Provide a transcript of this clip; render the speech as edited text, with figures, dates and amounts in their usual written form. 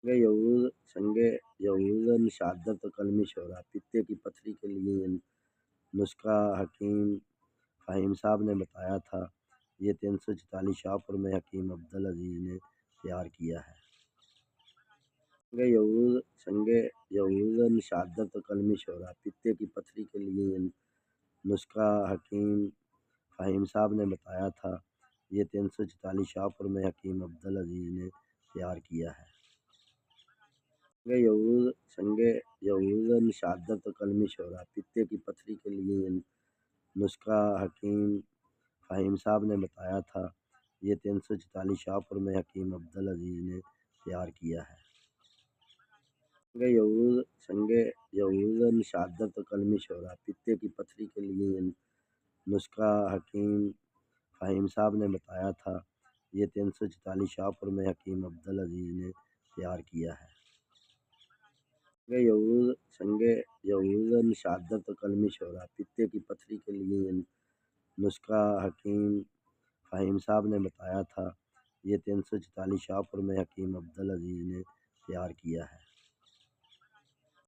سنگ یہود نشادت قلمی شعرا پتے کی پتھری کے لیے نسخہ حکیم فہیم صاحب نے بتایا تھا۔ یہ 344 شاہپور میں حکیم عبدالعزیز نے تیار کیا ہے۔ سنگ یہود نشادت قلمی شعرا پتے کی پتھری کے لیے نسخہ حکیم فہیم صاحب نے بتایا تھا۔ یہ 344 شاہپور میں حکیم عبدالعزیز نے تیار کیا ہے۔ سنگ یہود نشادت قلمی شعرا پتے کی پتھری کے لیے نسخہ حکیم فہیم صاحب نے بتایا تھا۔ یہ 344 شاہپور میں حکیم عبدالعزیز نے تیار کیا ہے۔ سنگ یہود نشادت قلمی شعرا پتے کی پتھری کے لیے نسخہ حکیم فہیم صاحب نے بتایا تھا۔ یہ 344 شاہپور میں حکیم عبدالعزیز نے تیار کیا ہے۔ سنگ یہود نشادت قلمی شعرا پتے کی پتھری کے لیے نسخہ حکیم فہیم صاحب نے بتایا تھا۔ یہ 344 شاہپور میں حکیم عبدالعزیز نے تیار کیا ہے۔